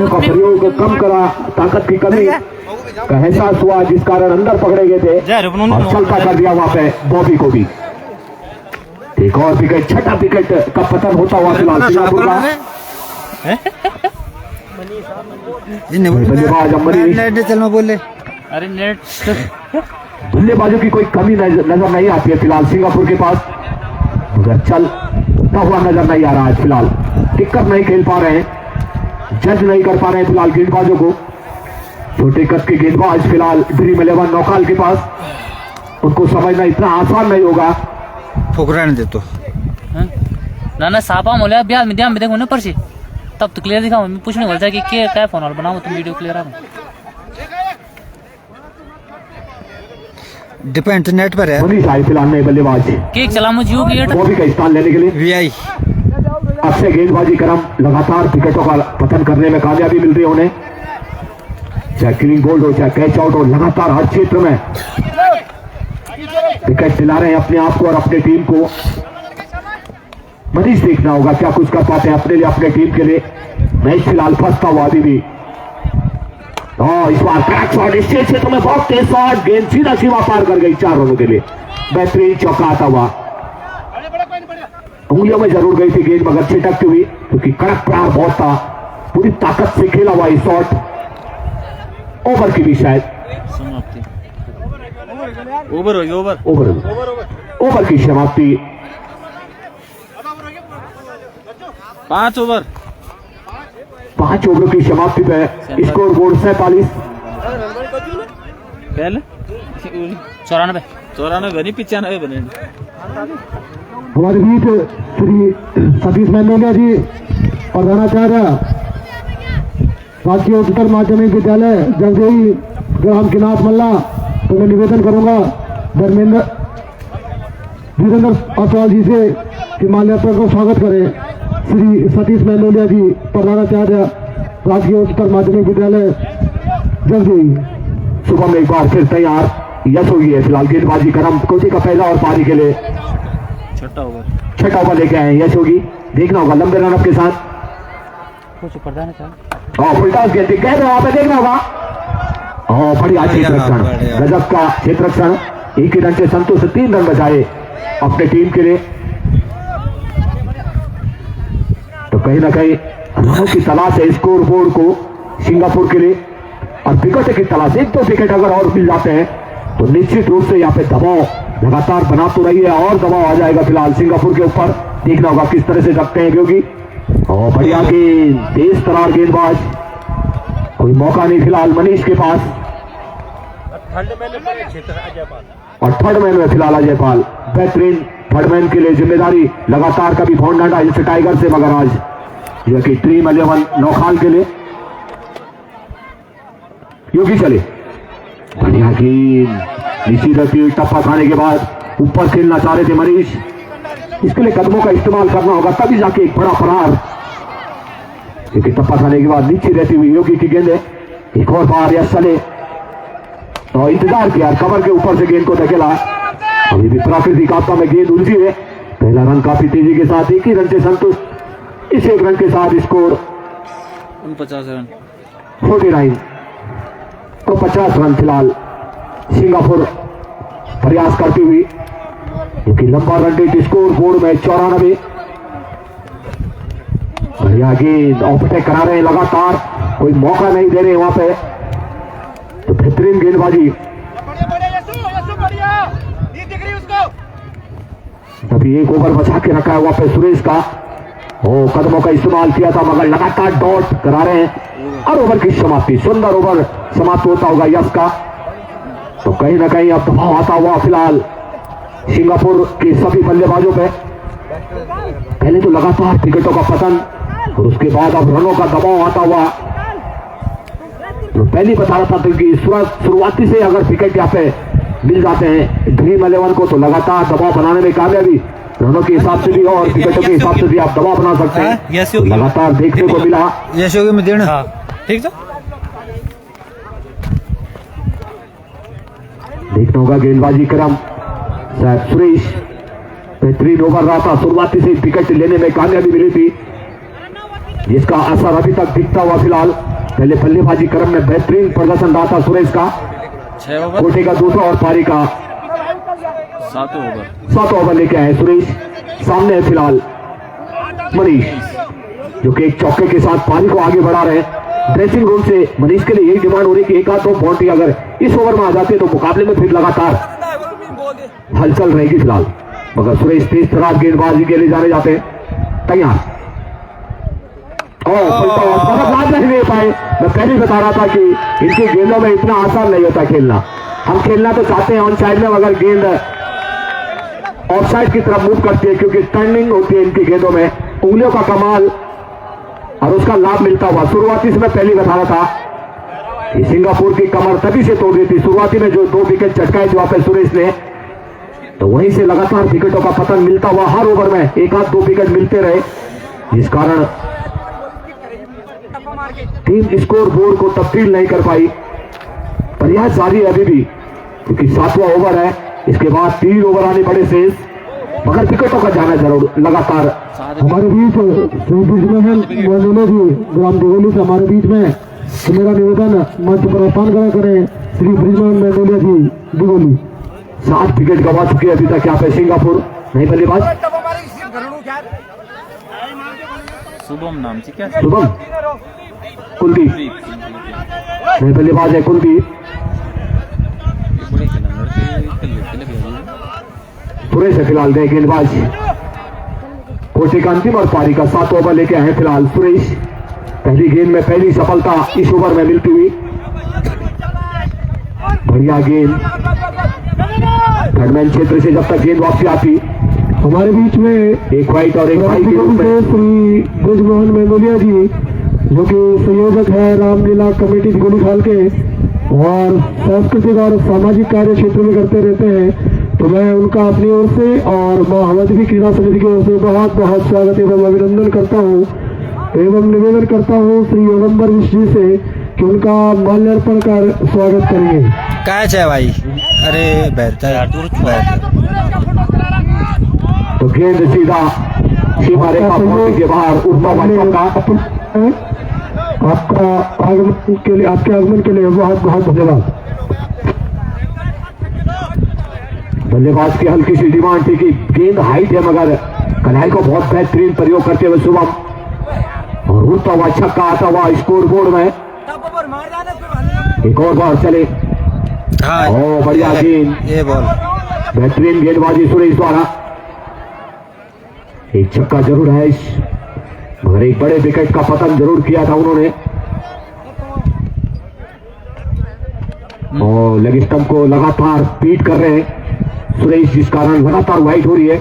का प्रयोग कम करा, ताकत की कमी का एहसास हुआ, जिस कारण अंदर पकड़े गए थे और चलता कर दिया वहां पे बॉबी को भी। एक और विकेट, छठा विकेट का पतन होता हुआ फिलहाल सिंगापुर का। बल्लेबाज अम्बरीश, चल मैं बोले अरे नेट बल्लेबाजों की कोई कमी नजर नहीं आती है फिलहाल सिंगापुर के पास, मगर चलता हुआ नजर नहीं आ रहा है फिलहाल। टिक्कर नहीं खेल पा रहे हैं, जज नहीं कर पा रहे हैं फिलहाल गेंदबाजों को। छोटे कद के गेंदबाज फिलहाल ड्रीम 11 नौकाल के पास, उनको समझना इतना आसान नहीं होगा। फुकरा नहीं दे तो ना सापा मोले ब्याह में ध्यान में देखो ना परसी, तब तो क्लियर दिखाऊं। मैं पूछने वाला था कि क्या फोन और बनाऊं तुम वीडियो क्लियर आ डिपेंड नेट पर है। मनीष आए फिलहाल नए बल्लेबाज केक चला मुझे यू की बॉबी का स्थान लेने के लिए। वीआई अक्षय गेंदबाजी क्रम लगातार विकेटों का पतन करने में कामयाबी मिल रही है उन्हें, चाहे क्लीन बोल्ड हो चाहे कैच आउट हो, लगातार हर क्षेत्र में विकेट दिला रहे हैं अपने आप को और अपने टीम को। मनीष देखना होगा क्या कुछ कर पाते हैं अपने लिए, अपने टीम के लिए। मैच फिलहाल फंसता हुआ अभी भी। इस बार क्रैक शॉट स्टेट क्षेत्र में, बहुत तेज शॉट, गेंद सीधा सीमा पार कर गई 4 रनों के लिए। बेहतरीन चौका आता हुआ, उंगलियों में जरूर गई थी गेंद मगर छिटकती हुई, क्योंकि कड़क प्रहार बहुत था, पूरी ताकत से खेला हुआ ये शॉट। ओवर की भी शायद ओवर हो गया, ओवर की समाप्ति। 5 ओवर 5 ओवरों की समाप्ति पे स्कोर बोर्ड 47। पहले 94 94 बनी 95 बने हमारे बीच श्री सतीश मैनोलिया जी प्रधानाचार्य राजकीय उच्चतर माध्यमिक विद्यालय जगदेवी ग्राम किनाथ मल्ला। तो मैं निवेदन करूंगा धर्मेंद्र वीरेंद्र असवाल जी से कि माल्यार्पण को स्वागत करें। श्री सतीश मैनोलिया जी प्रधानाचार्य राजकीय उच्चतर माध्यमिक विद्यालय जगदेवी। सुबह में एक बार फिर तैयार यश होगी है। फिलहाल गेंदबाजी क्रम कोची का पहला और पारी के लिए छठा ओवर लेके आए यश होगी। देखना होगा लंबे रनअप के साथ कुछ प्रधान है फुलटॉस गेंद कह रहे वहां पे देखना होगा। बढ़िया क्षेत्र रक्षण, गजब का क्षेत्र रक्षण। एक ही रन से संतोष 3 रन बचाए अपने टीम के लिए। तो कहीं ना कहीं रनों की तलाश है स्कोर बोर्ड को सिंगापुर के लिए और विकेट की तलाश। 1-2 विकेट अगर और मिल जाते हैं तो निश्चित रूप से यहाँ पे दबाव लगातार बना तो रही है और दबाव आ जाएगा फिलहाल सिंगापुर के ऊपर। देखना होगा किस तरह से जगते हैं क्योंकि बढ़िया गेंद, तेज तरार गेंदबाज, कोई मौका नहीं फिलहाल मनीष के पास। और थर्ड मैन में फिलहाल अजय पाल। बेहतरीन थर्ड मैन के लिए जिम्मेदारी लगातार कभी फोन डांटा इस टाइगर से मगर आज जो कि ड्रीम 11 नौखाल के लिए योगी चले। बढ़िया गेंद, निश्चित रहती टप्पा खाने के बाद ऊपर खेलना चाह रहे थे मनीष। इसके लिए कदमों का इस्तेमाल करना होगा तभी जाके एक बड़ा फरार, क्योंकि टप्पा खाने के बाद नीचे रहती हुई योगी की गेंद है। एक और बार यस चले तो इंतजार किया, कवर के ऊपर से गेंद को धकेला। अभी भी प्राकृतिक आपदा में गेंद उलझी है। पहला रन काफी तेजी के साथ, एक ही रन से संतुष्ट। इस एक रन के साथ स्कोर 49 रन 49 तो 50 रन फिलहाल सिंगापुर प्रयास करती हुई, क्योंकि लंबा रन रेट स्कोर बोर्ड में 94। बढ़िया गेंद, ओवरटेक करा रहे हैं लगातार, कोई मौका नहीं दे रहे वहां पे। तो बेहतरीन गेंदबाजी, अभी एक ओवर बचा के रखा है वहां पे सुरेश का। कदमों का इस्तेमाल किया था मगर लगातार डॉट करा रहे हैं और ओवर की समाप्ति, सुंदर ओवर समाप्त होता होगा यश का। तो कहीं ना कहीं अब दबाव आता हुआ फिलहाल सिंगापुर के सभी बल्लेबाजों पे। पहले तो लगातार विकेटों का पतन और उसके बाद अब रनों का दबाव आता हुआ। तो पहले बता रहा था कि शुरुआती से अगर विकेट यहाँ पे मिल जाते हैं ड्रीम 11 को तो लगातार दबाव बनाने में कामयाबी, रनों के हिसाब से भी और विकेटों के हिसाब से भी आप दबाव बना सकते हैं। तो लगातार देखने को मिला। यश योगी में देना ठीक था। देखना होगा गेंदबाजी क्रम, शायद सुरेश बेहतरीन ओवर रहा था, शुरुआती से विकेट लेने में कामयाबी मिली थी जिसका असर अभी तक दिखता हुआ फिलहाल। पहले बल्लेबाजी क्रम में बेहतरीन प्रदर्शन रहा था सुरेश का। 6 ओवर कोटे का दूसरा और पारी का 7 ओवर लेके आए सुरेश। सामने है फिलहाल मनीष जो कि एक चौके के साथ पारी को आगे बढ़ा रहे हैं। ड्रेसिंग रूम से मनीष के लिए यही डिमांड हो रही कि एक आध 2 बाउंड्री अगर इस ओवर में आ जाते तो मुकाबले में फिर लगातार हलचल रहेगी फिलहाल। मगर सुरेश तेज तरार गेंदबाजी के लिए जाने जाते हैं। तैयार नहीं ले पाए। मैं पहले बता रहा था कि इनकी गेंदों में इतना आसान नहीं होता खेलना। हम खेलना तो चाहते हैं ऑन साइड में मगर गेंद ऑफ साइड की तरफ मूव करती है क्योंकि टर्निंग होती है इनकी गेंदों में। उंगलियों का कमाल और उसका लाभ मिलता हुआ शुरुआती से मैं पहले बता रहा था कि सिंगापुर की कमर तभी से तोड़ दी थी। शुरुआती में जो 2 विकेट चटकाए थे वहां पर सुरेश ने, तो वहीं से लगातार विकेटों का पतन मिलता हुआ हर ओवर में 1 आध 2 विकेट मिलते रहे, जिस कारण टीम स्कोर बोर्ड को तब्दील नहीं कर पाई। प्रयास जारी है अभी भी क्योंकि 7वां ओवर है, इसके बाद 3 ओवर आने पड़े शेष, मगर विकेटों का जाना जरूर लगातार। हमारे बीच श्री ब्रिजमोहन मनोले जी ग्राम दिगोली से हमारे बीच में, तो मेरा निवेदन मंच पर आह्वान करें श्री ब्रिजमोहन मनोले जी दिगोली। 7 विकेट गंवा चुके अभी तक यहाँ पे सिंगापुर। नहीं बल्लेबाज शुभम नाम से क्या शुभम कुलदीप, नहीं बल्लेबाज है कुलदीप। सुरेश है फिलहाल दे गेंदबाज। कोटे का अंतिम और पारी का 7 ओवर लेके आए फिलहाल सुरेश। पहली गेंद में पहली सफलता इस ओवर में मिलती हुई। बढ़िया गेंद थर्डमैन क्षेत्र से जब तक गेंद वापसी आती। हमारे बीच में एक वाइट और एक वाइट के रूप में श्री ब्रजमोहन मेमोलिया जी जो कि संयोजक है रामलीला कमेटी गोलीखाल के और सांस्कृतिक और सामाजिक कार्य क्षेत्र में करते रहते हैं, तो मैं उनका अपनी ओर से और मां हमदवी क्रीड़ा समिति की ओर से बहुत बहुत स्वागत एवं अभिनंदन करता हूँ एवं निवेदन करता हूँ श्री योगंबर मिश्र जी से कि उनका माल्यार्पण कर स्वागत करेंगे। कैच है भाई, अरे बेहतर तो गेंद सीधा सीमा रेखा पहुंचने के बाहर उठता हुआ चौका। आपका आगमन के लिए, आपके आगमन के लिए बहुत बहुत धन्यवाद। बल्लेबाज की हल्की सी डिमांड थी कि गेंद हाइट है मगर कलाई को बहुत बेहतरीन प्रयोग करते हुए शुभम और उड़ता हुआ छक्का आता हुआ स्कोर बोर्ड में। एक और बार चले। हाँ ओ बढ़िया गेंद, ये बॉल बेहतरीन गेंदबाजी सुरेश द्वारा। एक छक्का जरूर है मगर एक बड़े विकेट का पतन जरूर किया था उन्होंने और लेग स्टंप को लगातार बीट कर रहे हैं सुरेश, जिस कारण लगातार वाइड हो रही है।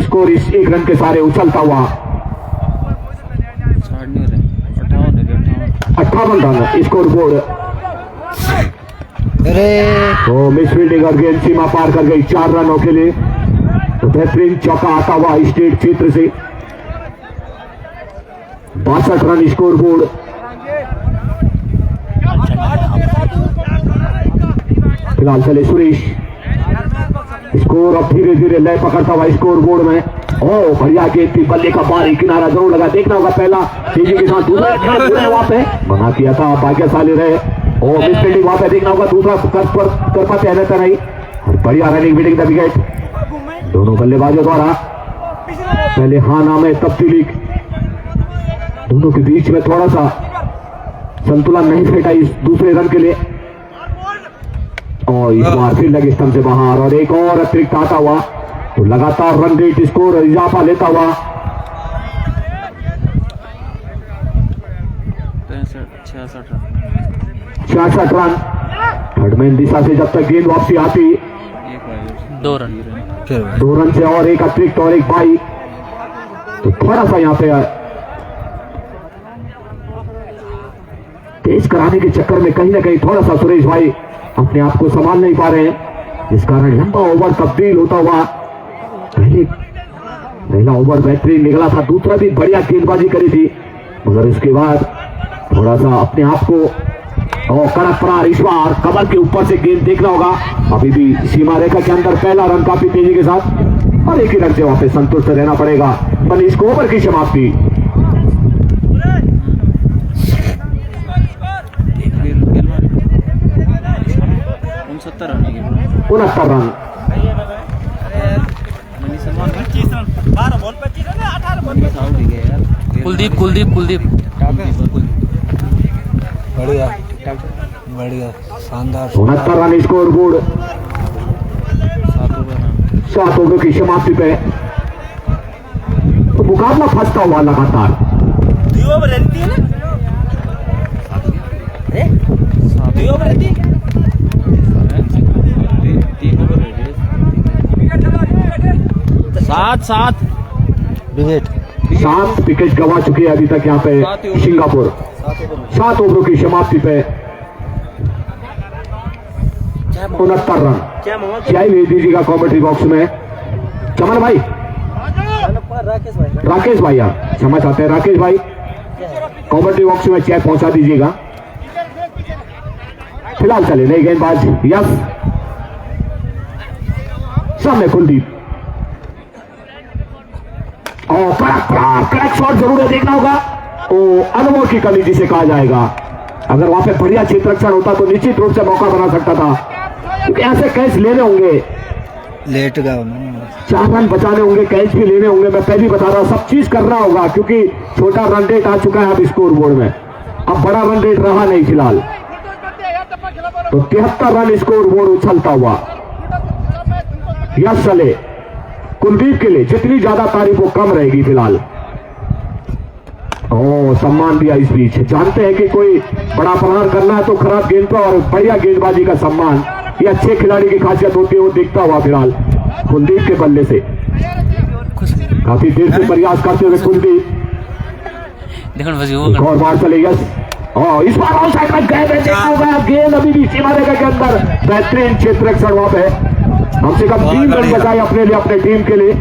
स्कोर इस एक रन के सारे उछलता हुआ 58 रन स्कोर बोर्ड। अरे तो मिस फील्डिंग और गेंद सीमा पार कर गई 4 रनों के लिए। तो बेहतरीन चौका आता हुआ स्टेट क्षेत्र से 62 रन स्कोर बोर्ड। फिलहाल चले सुरेश, स्कोर अब धीरे धीरे लय पकड़ता हुआ स्कोर बोर्ड में। ओ बढ़िया गेंद थी, बल्ले का बारी किनारा जरूर लगा, देखना होगा पहला तेजी के साथ दूसरा वहां पे मना किया था, भाग्यशाली रहे। और मिस फील्डिंग वहां पे देखना होगा, दूसरा कर पाते हैं नहीं। और बढ़िया रनिंग विनिंग द विकेट दोनों बल्लेबाजों द्वारा। पहले हाँ नाम है तब्दीली, दोनों के बीच में थोड़ा सा संतुलन नहीं बैठा इस दूसरे रन के लिए। और इस बार फिर लगे स्टंप से बाहर और एक और अतिरिक्त आता हुआ, तो लगातार रन रेट स्कोर इजाफा लेता हुआ 66 रन। थर्डमैन दिशा से जब तक गेंद वापसी आती 2 रन 2 रन से और एक अतिरिक्त और एक बाई, तो थोड़ा सा यहाँ पे तेज कराने के चक्कर में कहीं ना कहीं थोड़ा सा सुरेश भाई अपने आप को संभाल नहीं पा रहे हैं, जिस कारण लंबा ओवर तब्दील होता हुआ। पहला ओवर बेहतरीन निकला था, दूसरा भी बढ़िया गेंदबाजी करी थी, मगर उसके बाद थोड़ा सा अपने आप को और कड़क प्रहार इस बार कमर के ऊपर से गेंद देखना होगा। अभी भी सीमा रेखा के अंदर पहला रन काफी तेजी के साथ और एक ही रन से वहां पे संतुष्ट रहना पड़ेगा। पर इसको ओवर की समाप्ति 69 रन। कुलदीप बढ़िया बढ़िया शानदार 69 रन स्कोर बोर्ड। 7 ओवर की समाप्ति पे तो मुकाबला फंसता हुआ लगातार। सात विकेट 7 विकेट गंवा चुके हैं अभी तक यहाँ पे सिंगापुर। 7 ओवरों की समाप्ति पे 69 रन। चाय भेज दीजिएगा कॉमेंट्री बॉक्स में। चमन भाई, राकेश भाई, आप क्षमा चाहते हैं राकेश भाई, कॉमेंट्री बॉक्स में चाय पहुंचा दीजिएगा। फिलहाल चले नई गेंदबाज यस, सामने कुलदीप और कड़क शॉट जरूर है, देखना होगा। अनुभव की कमी जिसे कहा जाएगा, अगर वहां पे बढ़िया क्षेत्र रक्षण होता तो निश्चित रूप से मौका बना सकता था, क्योंकि ऐसे कैच लेने होंगे, लेट गया 4 रन बचाने होंगे, कैच भी लेने होंगे। मैं पहले बता रहा हूं, सब चीज करना होगा, क्योंकि छोटा रन रेट आ चुका है अब स्कोर बोर्ड में, अब बड़ा रन रेट रहा नहीं फिलहाल। तो 73 रन स्कोर बोर्ड उछलता हुआ। यस चले कुलदीप के लिए जितनी ज्यादा तारीफ वो कम रहेगी फिलहाल। ओ सम्मान दिया इस बीच। जानते हैं कि कोई बड़ा प्रहार करना है तो खराब गेंद पर और बढ़िया गेंदबाजी का सम्मान, ये अच्छे खिलाड़ी की खासियत होती है। वो दिखता हुआ फिलहाल कुलदीप के बल्ले से काफी देर से प्रयास करते हुए कुलदीप, एक और बार चले यस। और इस बार आउटसाइड में गेंद अभी भी सीमा रेखा के अंदर, बेहतरीन क्षेत्ररक्षण वहां पे। कम से कम 3 रन बचाए अपने लिए, अपने टीम के लिए।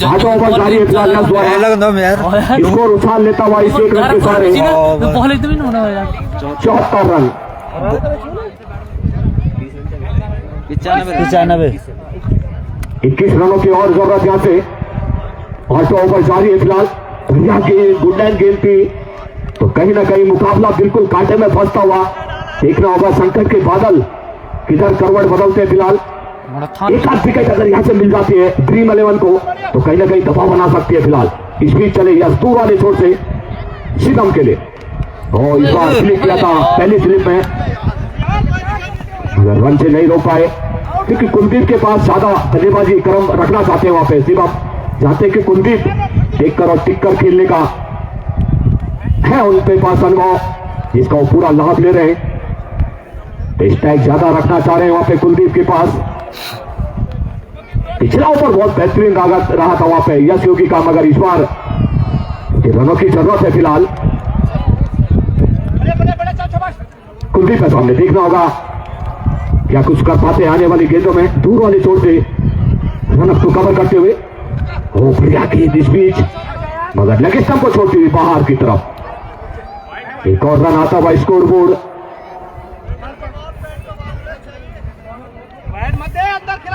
आठों ओवर जारी है फिलहाल यस द्वारा, स्कोर उछाल लेता हुआ इस 1 रन के सारे 74 रन। 95 21 रनों की और जरूरत यहाँ से। आठों ओवर जारी है फिलहाल। बढ़िया गेंद, गुडलैंड गेंद थी तो कहीं ना कहीं मुकाबला बिल्कुल कांटे में फंसता हुआ देखना होगा। संकट के बादल किधर करवट बदलते हैं फिलहाल। एक आध विकेट अगर यहाँ से मिल जाती है ड्रीम 11 को तो कहीं ना कहीं दबाव बना सकती है फिलहाल। इस बीच चले यस दूर वाले छोर से सीधम के लिए, और इस बार स्लिप किया था पहली स्लिप में, अगर रन से नहीं रोक पाए क्योंकि कुलदीप के पास ज्यादा बल्लेबाजी क्रम रखना चाहते हैं वहां पे। शिवम चाहते हैं कि कुलदीप देख कर और टिक कर खेलने का है उनके पास अनुभव, जिसका वो पूरा लाभ ले रहे हैं। स्ट्राइक ज्यादा रखना चाह रहे हैं वहां पे कुलदीप के पास। पिछला ओवर बहुत बेहतरीन रहा था वहां पे यश योगी का, मगर इस बार रनों की जरूरत है फिलहाल। कुलदीप के सामने देखना होगा क्या कुछ कर पाते हैं आने वाली गेंदों में। दूर वाले छोर से रन को कवर करते हुए, ओ बढ़िया गेंद इस बीच, मगर लेग स्टंप को छोड़ती हुई बाहर की तरफ। एक और रन आता हुआ स्कोर बोर्ड।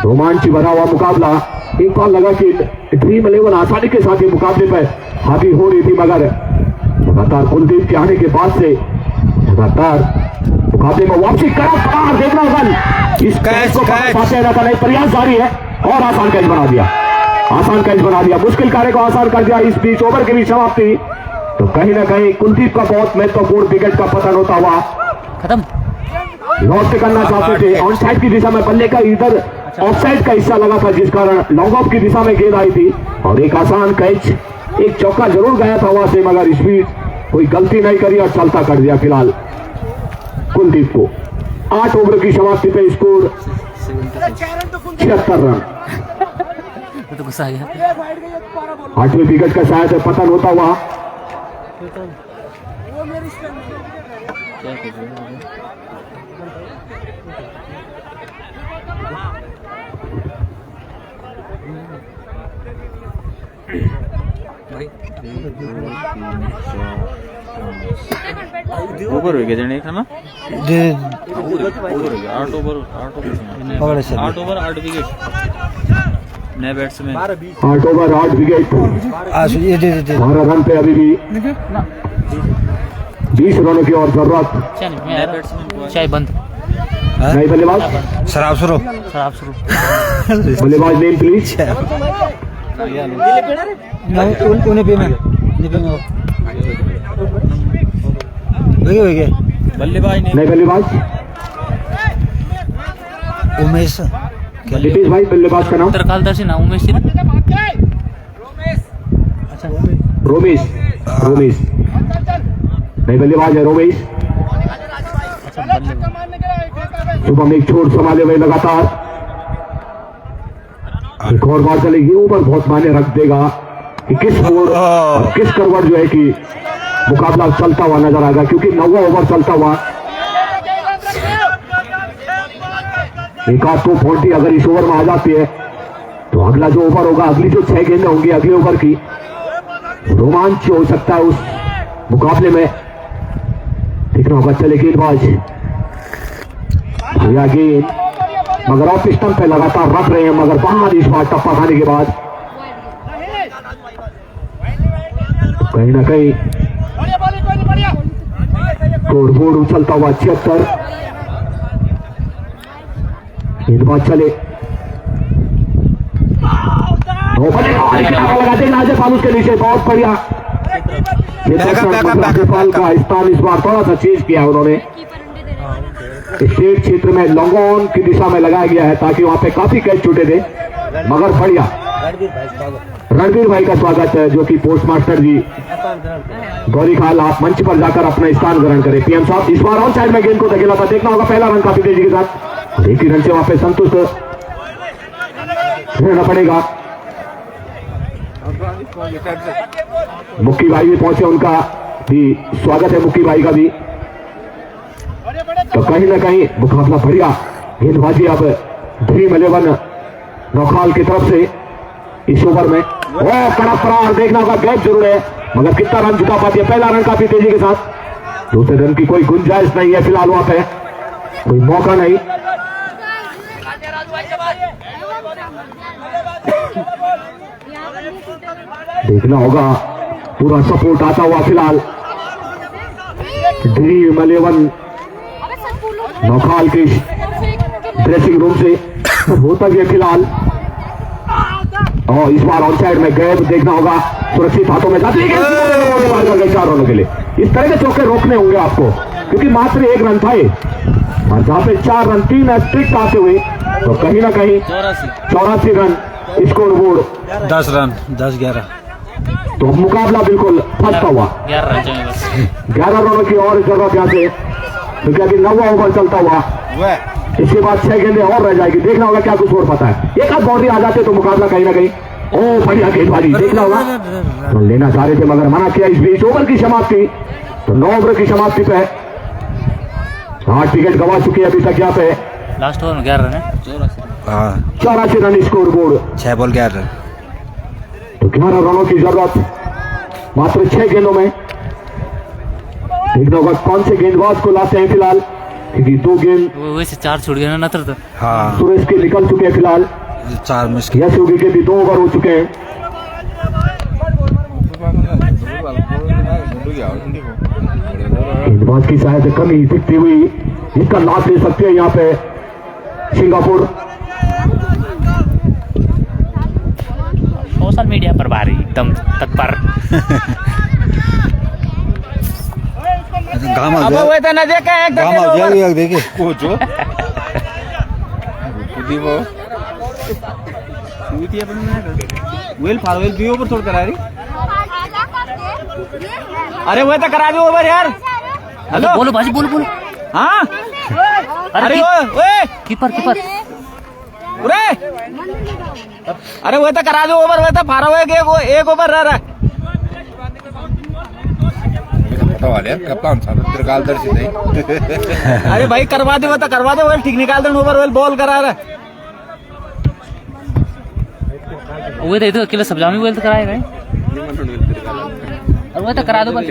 रोमांच भरा हुआ मुकाबला। एक बार लगा कि ड्रीम 11 आसानी के साथ ही मुकाबले पर हावी हो रही थी, मगर लगातार कुलदीप के आने के बाद से लगातार मुकाबले में वापसी करा। देखना होगा इस कैच को पाते रहता नहीं, प्रयास जारी है और आसान कैच बना दिया, आसान कैच बना दिया, मुश्किल कार्य को आसान कर दिया। इस बीच ओवर की भी समाप्ति तो कहीं ना कहीं कुलदीप का बहुत महत्वपूर्ण विकेट का पतन होता हुआ खत्म। लॉस्ट करना चाहते थे ऑन साइड की दिशा में, बल्ले का इधर ऑफ साइड का हिस्सा लगा था जिस कारण लॉन्ग ऑफ की दिशा में गेंद आई थी और एक आसान कैच, एक चौका जरूर गया था वहां से, मगर इस बीच कोई गलती नहीं करी और चलता कर दिया फिलहाल कुलदीप को। 8 ओवर की समाप्ति पे स्कोर 76 रन। तो गुस्सा आ गया। 8वें विकेट का शायद पतन होता हुआ। ओवर हो गया जने खाना जे ओवर हो गया 8 ओवर 8 ओवर 8 विकेट नए बैट्समैन 8 ओवर 8 विकेट। आज ये दे 12 रन पे अभी भी 20 रनों की और जरूरत। नए बैट्समैन चाय बंद। नहीं बल्लेबाज शराब शुरू बल्लेबाज नेम प्लीज। उन्हें पे में बल्लेबाज ने नहीं बल्लेबाज उमेश नीतीश भाई, बल्लेबाज का नाम तरकालदर्शी ना उमेश जी। रोमेश। रोमेश नहीं बल्लेबाज है रोमेश। शुभम एक छोर संभाले हुए लगातार। एक और बार चलेगी ऊपर, बहुत मायने रख देगा कि किस ओवर और किस करवट जो है कि मुकाबला चलता हुआ नजर आएगा, क्योंकि 9वां ओवर चलता हुआ। एक आध 2 40 अगर इस ओवर में आ जाती है तो अगला जो ओवर होगा, अगली जो 6 गेंदें होंगी अगले ओवर की, रोमांच हो सकता है उस मुकाबले में। देखना होगा चले गेंदबाज गेंद, मगर ऑफ स्टंप पे लगातार रख रहे हैं, मगर बाहर इस बार टप्पा खाने के बाद कहीं ना कहीं स्कोरबोर्ड उछलता हुआ 76। गेंदबाज चले लगा देना पालूस के नीचे, बहुत बढ़िया। नेपाल का स्थान इस बार थोड़ा सा चेंज किया उन्होंने, स्टेट क्षेत्र में लॉन्ग ऑन की दिशा में लगाया गया है ताकि वहां पे काफी कैच छूटे थे, मगर बढ़िया रणवीर भाई का स्वागत है, जो कि पोस्ट मास्टर जी गौरी खाल, आप मंच पर जाकर अपना स्थान ग्रहण करें। पीएम साहब इस बार ऑन साइड में गेंद को धकेला था, देखना होगा पहला रन काफी तेजी के साथ, एक ही रन से वहां पे संतुष्ट रहना पड़ेगा। मुक्की भाई भी पहुंचे, उनका भी स्वागत है, मुक्की भाई का भी। तो कहीं ना कहीं मुकाबला बढ़िया गेंदबाजी अब ड्रीम 11 नौखाल की तरफ से इस ओवर में। कड़ा प्रहार, देखना होगा गैप जरूर है, मगर कितना रन जुटा पाती है। पहला रन काफी तेजी के साथ, दूसरे रन की कोई गुंजाइश नहीं है फिलहाल, वहां पे कोई मौका नहीं। देखना होगा पूरा सपोर्ट आता हुआ फिलहाल ड्रीम 11 नौखाल के ड्रेसिंग रूम से होता गया फिलहाल। और इस बार ऑन साइड में गैप, देखना होगा सुरक्षित हाथों में जाती है 4 रनों के लिए। इस तरह के चौके रोकने होंगे आपको, क्योंकि मात्र 1 रन था और जहां पे 4 रन 3 स्ट्रिक्ट आते हुए, तो कहीं ना कहीं 84 रन स्कोर बोर्ड 10 रन 10-11। तो मुकाबला बिल्कुल फंसता हुआ। 11 रनों की और जरूरत यहाँ से, क्योंकि अभी 9वां ओवर चलता हुआ, इसके बाद 6 गेंदें और रह जाएगी। देखना होगा क्या कुछ और पता है, एक आध बाउंड्री आ जाते तो मुकाबला कहीं ना कहीं। ओ बढ़िया गेंदबाजी, देखना होगा तो लेना चाह रहे थे मगर मना किया। इस बीच ओवर की समाप्ति, तो 9 ओवर की समाप्ति पे 8 विकेट गंवा चुकी है अभी तक यहाँ पे। लास्ट ओवर में 11 रन है, 84 run score board, 6 ball 11 run. तो 11 रनों की जरूरत मात्र 6 गेंदों में। देखना होगा कौन से गेंदबाज को लाते हैं फिलहाल, क्योंकि 2 गेंद वैसे 4 छूट गए ना तो। हाँ, सुरेश के निकल चुके हैं फिलहाल, 4 मिस। यश योगी के भी 2 ओवर हो चुके हैं। गेंदबाज की शायद कमी दिखती हुई, इसका लाभ ले सकते हैं यहाँ पे सिंगापुर। सोशल मीडिया पर भारी एकदम तत्पर। गामा अब वो तो न देखे एक गामा देखिए कोचो दीवो सुईती अपन वेल फारवेल भी ऊपर छोड़ कर आ रही। अरे वो तो करा दो ओवर यार। हेलो बोलो भाजी, बोलो बोलो। हाँ अरे ओए कीपर कीपर, अरे वो तो करा दो ओवर, वो तो फारा हुआ एक ओवर रह रहा। कप्तान साहब त्रिकालदर्शी नहीं। अरे भाई करवा दे, वो तो करवा दे, वो ठीक निकाल दे ओवर, वेल बॉल करा रहा। वो तो अकेले सब जामी वेल तो कराएगा, और वो तो करा दो बस।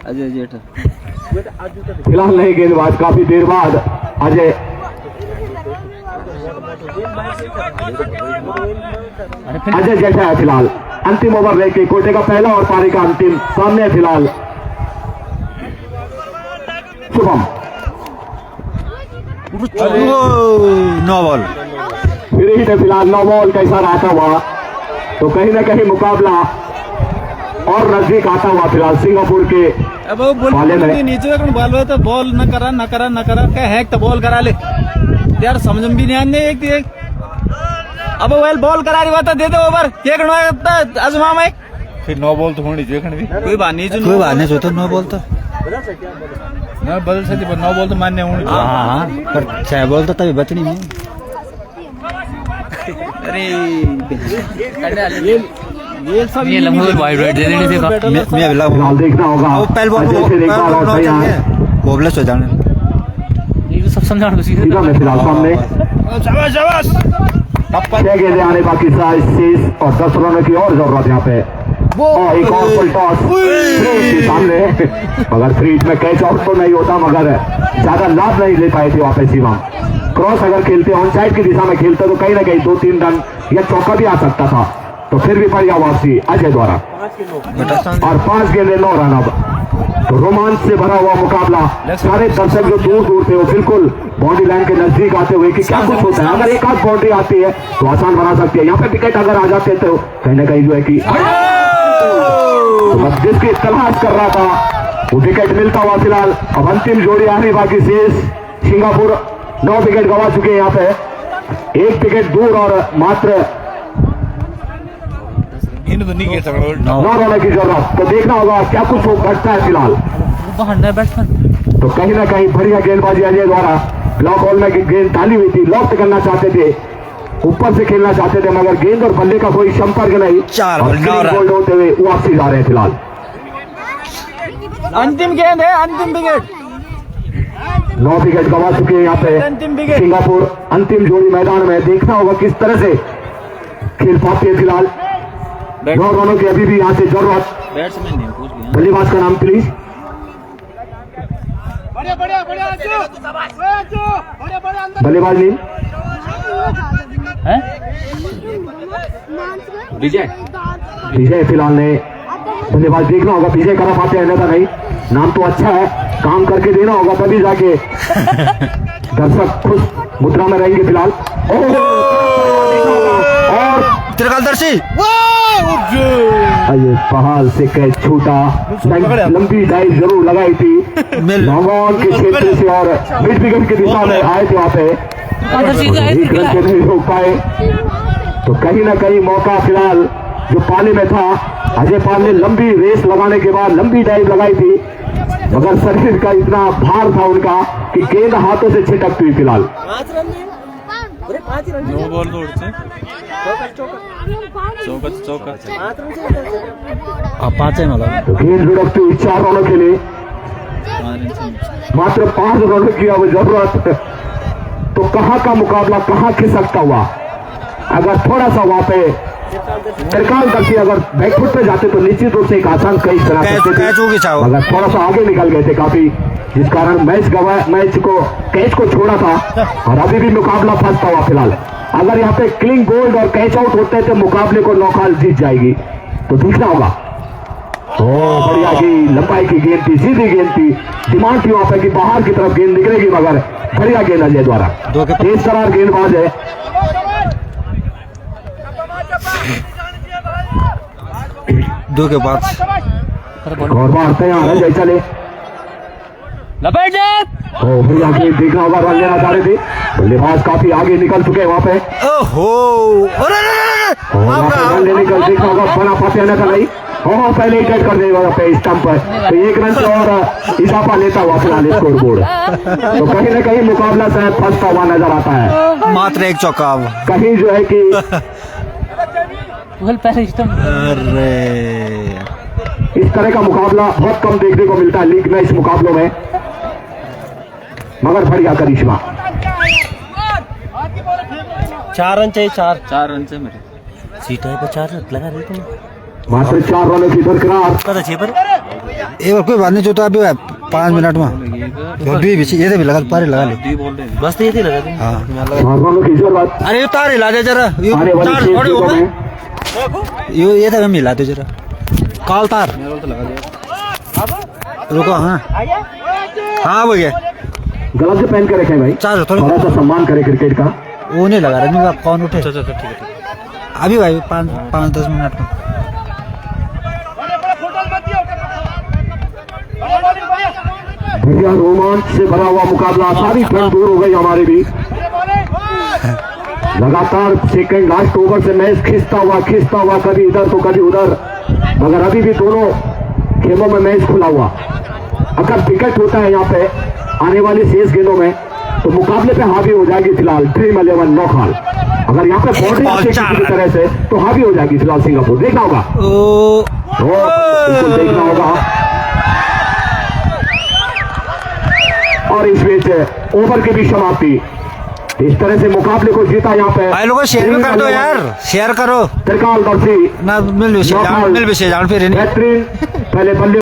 अजय जेठ फिलहाल नहीं गेंदबाज, काफी देर बाद अजय जेठा है फिलहाल। अंतिम ओवर लेके कोटे का पहला और पारी का अंतिम सामने है फिलहाल शुभम। 9 बॉल फिर ही है फिलहाल 9 बॉल का इशारा आता हुआ, तो कहीं ना कहीं मुकाबला और नजदीक आता हुआ फिलहाल सिंगापुर के। अब वो बोल नीचे बॉल हुआ तो बॉल न करा क्या है तो बॉल करा ले यार, समझ में भी नहीं आने एक। अब वेल बॉल करा रही बात दे दो ओवर के आजमा में, फिर 9 बॉल तो होनी चाहिए खंड भी। कोई बात नहीं, कोई बात नहीं, सोचो 9 बॉल तो ना बदल सकती, पर 9 बॉल तो मान्य होनी चाहिए। हाँ, पर 6 बॉल तो तभी बचनी है। अरे ये सब ये लम्बे वाइड दे देने देखा। मैं अगला फिलहाल देखना होगा वो पहले बॉल अजय से देखा और तैयार बोबलेस हो जाने। ये तो सब समझाना सीधा में फिलहाल सामने शाबाश शाबाश। 6 गेंदें आने बाकी 6 और 10 रनों की और जरूरत यहाँ पे। और एक और फुल टॉस के सामने, मगर फ्रीज में कैच आउट तो नहीं होता, मगर ज्यादा लाभ नहीं ले पाए थे वहां पे शिवम। क्रॉस अगर खेलते ऑन साइड की दिशा में खेलते तो कहीं ना कहीं 2-3 रन या चौका भी आ सकता था, तो फिर भी बढ़िया वापसी अजय द्वारा। और 5 गेंदें 9 रन। अब तो रोमांच से भरा हुआ मुकाबला, सारे दर्शक जो दूर दूर थे वो बिल्कुल बाउंड्री लाइन के नजदीक आते हुए कि क्या कुछ होता है। अगर एक आध बाउंड्री आती है तो आसान बना सकती है, यहाँ पे विकेट अगर आ जाते तो कहीं ना कहीं जो है कि बस जिसकी तलाश कर रहा था वो विकेट मिलता हुआ फिलहाल। अब अंतिम जोड़ी आने बाकी शेष। सिंगापुर 9 विकेट गंवा चुके हैं यहाँ पे, 1 विकेट दूर और मात्र इन्हें तो नहीं खेल सकता न होने की जरूरत। तो देखना होगा क्या कुछ वो घटता है फिलहाल। वो हंड्रेड बैट्समैन तो कहीं ना कहीं बढ़िया गेंदबाजी अजय द्वारा ब्लॉक होल में गेंद डाली हुई थी, लॉफ्ट करना चाहते थे, ऊपर से खेलना चाहते थे, मगर गेंद और बल्ले का कोई संपर्क नहीं। 4 और बॉल 9 रन। बोल्ड होते हुए वापसी जा रहे हैं फिलहाल। अंतिम गेंद है, अंतिम विकेट। 9 विकेट गंवा चुके हैं यहाँ अंतिम पे विकेट। सिंगापुर। अंतिम जोड़ी मैदान में, देखना होगा किस तरह से खेल पाती है फिलहाल। 9 रनों की अभी भी यहाँ से जरूरत। बैट्समैन नहीं पूछ लिया। बल्लेबाज का नाम प्लीज। बल्लेबाज नहीं है विजय विजय फिलहाल ने बल्लेबाज। देखना होगा विजय करा पाते हैं अन्यथा नहीं। नाम तो अच्छा है, काम करके देना होगा तभी जाके दर्शक खुश मुद्रा में रहेंगे फिलहाल। और त्रिकालदर्शी ये पहाड़ से कैच छूटा। लंबी डाइव जरूर लगाई थी लॉन्ग ऑन के क्षेत्र से और मिड विकेट की दिशा में आए थे वहां पे, एक रन के नहीं रोक पाए। तो कहीं ना कहीं मौका फिलहाल जो पानी में था। अजय पाल ने लंबी रेस लगाने के बाद लंबी डाइव लगाई थी, मगर शरीर का इतना भार था उनका कि गेंद हाथों से छिटकती हुई फिलहाल। 9 बॉल तो उड़ते चौका अब 5 है मतलब। तो गेंद लुढ़कती हुई 4 रनों के लिए, मात्र 5 रनों की अब जरूरत। तो कहां का मुकाबला कहां खिसकता हुआ। अगर थोड़ा सा वहां पे त्रिकालदर्शी अगर बैकफुट पे जाते तो निश्चित रूप से एक आसान कैच बना सकते थे, मगर थोड़ा सा आगे निकल गए थे काफी, जिस कारण मैच को कैच को छोड़ा था और अभी भी मुकाबला फंसता हुआ फिलहाल। अगर यहाँ पे क्लीन बोल्ड और कैच आउट होते तो मुकाबले को नौखाल जीत जाएगी। तो देखना होगा। बढ़िया की लंबाई की गेंद थी, सीधी गेंद थी, डिमांड थी वहां पे कि बाहर की तरफ गेंद निकलेगी, मगर बढ़िया गेंद अजय द्वारा। तेज तरार गेंदबाज है। 2 के बाद और बार तैयार है जैसा ले लपेट दे। भैया गेंद देखना होगा, रन लेना चाह रहे थे, बल्लेबाज काफी आगे निकल चुके हैं वहां पे। ओहो और वहां पे रन लेने का देखना होगा, बना पाते हैं नहीं। और पहले ही कैच कर देगा पे स्टंप पर, तो 1 रन से और इजाफा लेता हुआ फिलहाल स्कोर बोर्ड। तो कहीं ना कहीं मुकाबला शायद फंसता हुआ नजर आता है। मात्र 1 चौका। कहीं जो है कि पहले स्टंप। अरे इस तरह का मुकाबला बहुत कम देखने को मिलता है लीग में, इस मुकाबलों में, मगर बढ़िया करिश्मा। 4 रन चाहिए। 4 रन से मेरे सीटा पे 4 रन लगा रहे तुम। मात्र 4 रनों की दरकिनार। पता चाहिए पर एक बार कोई बात नहीं, जो तो अभी 5 मिनट में भी ये तो भी लगा पारे लगा ले बस। तो ये लगा दे। हाँ 4 रनों की जरूरत। अरे ये तार हिला दे जरा। आने वाली 4 छह थोड़े हो गेंदों गए। में ये तो हम हिला दे जरा। काल तार रुको। हाँ हाँ वो गया। गलत से पहन के रखें भाई, 4 थोड़ा सा सम्मान करे क्रिकेट का। वो नहीं लगा रहा नहीं। आप कौन उठे अभी भाई 5-10 मिनट में। भैया रोमांच से भरा हुआ मुकाबला, सारी फ्रंट दूर हो गई हमारे भी। लगातार सेकंड लास्ट ओवर से मैच खिंचता हुआ कभी इधर तो कभी उधर, मगर अभी भी दोनों खेलों में मैच खुला हुआ। अगर विकेट होता है यहाँ पे आने वाली शेष गेंदों में तो मुकाबले पे हावी हो जाएगी फिलहाल ड्रीम 11 नौखाल। अगर यहाँ पे बॉर्डर की तरह से तो हावी हो जाएगी फिलहाल सिंगापुर। देखना होगा, बिल्कुल देखना होगा। और इस बीच ओवर की भी समाप्ति। इस तरह से मुकाबले को जीता यहाँ पे। भाई लोगों शेयर कर दो यार, शेयर करो। त्रिकालदर्शी ना मिल विशेष फिर बेहतरीन पहले बल्ले